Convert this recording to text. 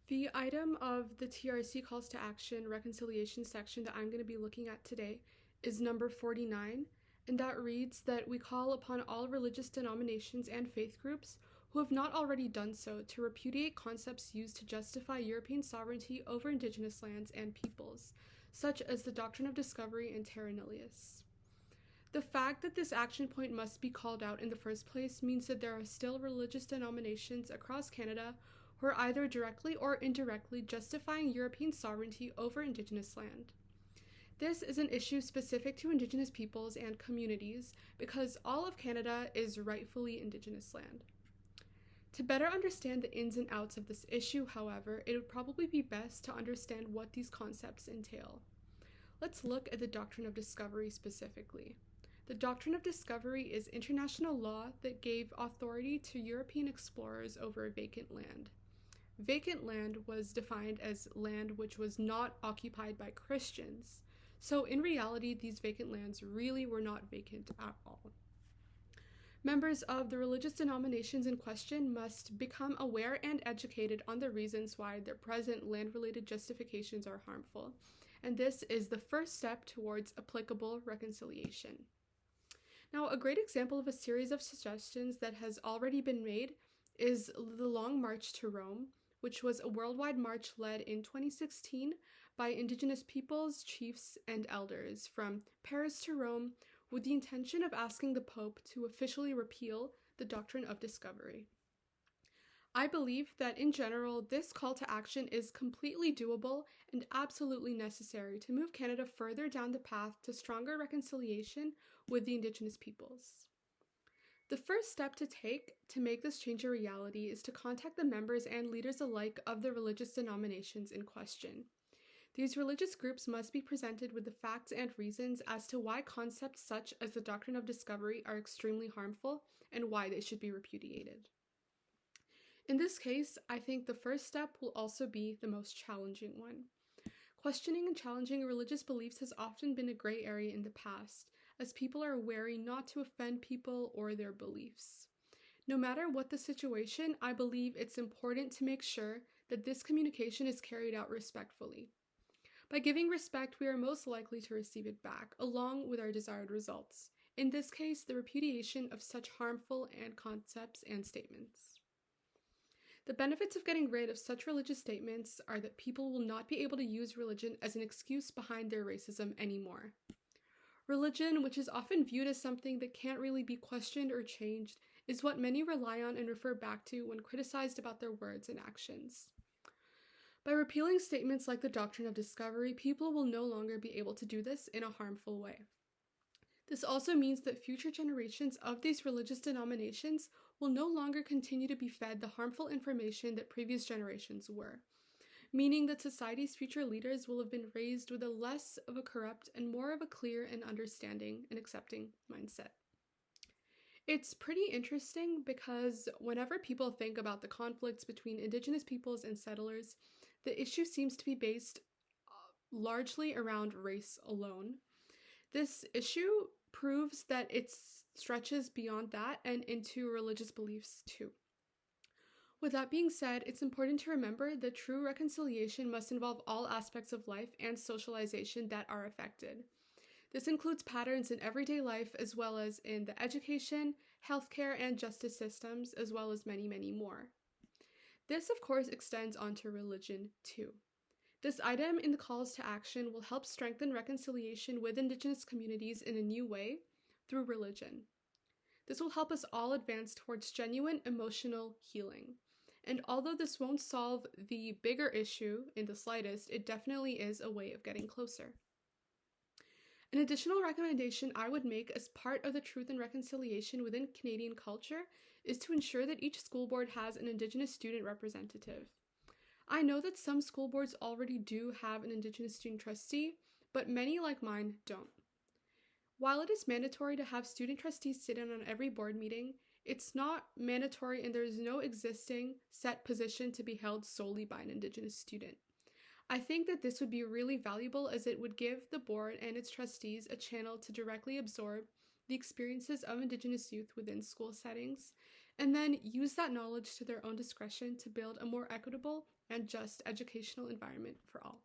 The item of the TRC calls to action reconciliation section that I'm going to be looking at today is number 49, and that reads that we call upon all religious denominations and faith groups who have not already done so to repudiate concepts used to justify European sovereignty over Indigenous lands and peoples, such as the Doctrine of Discovery and Terra Nullius. The fact that this action point must be called out in the first place means that there are still religious denominations across Canada who are either directly or indirectly justifying European sovereignty over Indigenous land. This is an issue specific to Indigenous peoples and communities because all of Canada is rightfully Indigenous land. To better understand the ins and outs of this issue, however, it would probably be best to understand what these concepts entail. Let's look at the Doctrine of Discovery specifically. The Doctrine of Discovery is international law that gave authority to European explorers over vacant land. Vacant land was defined as land which was not occupied by Christians. So in reality, these vacant lands really were not vacant at all. Members of the religious denominations in question must become aware and educated on the reasons why their present land-related justifications are harmful, and this is the first step towards applicable reconciliation. Now, a great example of a series of suggestions that has already been made is the Long March to Rome, which was a worldwide march led in 2016 by Indigenous peoples, chiefs, and elders from Paris to Rome with the intention of asking the Pope to officially repeal the Doctrine of Discovery. I believe that in general, this call to action is completely doable and absolutely necessary to move Canada further down the path to stronger reconciliation with the Indigenous peoples. The first step to take to make this change a reality is to contact the members and leaders alike of the religious denominations in question. These religious groups must be presented with the facts and reasons as to why concepts such as the Doctrine of Discovery are extremely harmful and why they should be repudiated. In this case, I think the first step will also be the most challenging one. Questioning and challenging religious beliefs has often been a gray area in the past, as people are wary not to offend people or their beliefs. No matter what the situation, I believe it's important to make sure that this communication is carried out respectfully. By giving respect, we are most likely to receive it back, along with our desired results. In this case, the repudiation of such harmful concepts and statements. The benefits of getting rid of such religious statements are that people will not be able to use religion as an excuse behind their racism anymore. Religion, which is often viewed as something that can't really be questioned or changed, is what many rely on and refer back to when criticized about their words and actions. By repealing statements like the Doctrine of Discovery, people will no longer be able to do this in a harmful way. This also means that future generations of these religious denominations will no longer continue to be fed the harmful information that previous generations were, meaning that society's future leaders will have been raised with a less of a corrupt and more of a clear and understanding and accepting mindset. It's pretty interesting because whenever people think about the conflicts between Indigenous peoples and settlers, the issue seems to be based largely around race alone. This issue proves that it stretches beyond that and into religious beliefs too. With that being said, it's important to remember that true reconciliation must involve all aspects of life and socialization that are affected. This includes patterns in everyday life as well as in the education, healthcare, and justice systems, as well as many, many more. This, of course, extends onto religion too. This item in the calls to action will help strengthen reconciliation with Indigenous communities in a new way through religion. This will help us all advance towards genuine emotional healing. And although this won't solve the bigger issue in the slightest, it definitely is a way of getting closer. An additional recommendation I would make as part of the truth and reconciliation within Canadian culture is to ensure that each school board has an Indigenous student representative. I know that some school boards already do have an Indigenous student trustee, but many, like mine, don't. While it is mandatory to have student trustees sit in on every board meeting, it's not mandatory and there is no existing set position to be held solely by an Indigenous student. I think that this would be really valuable as it would give the board and its trustees a channel to directly absorb the experiences of Indigenous youth within school settings, and then use that knowledge to their own discretion to build a more equitable and just educational environment for all.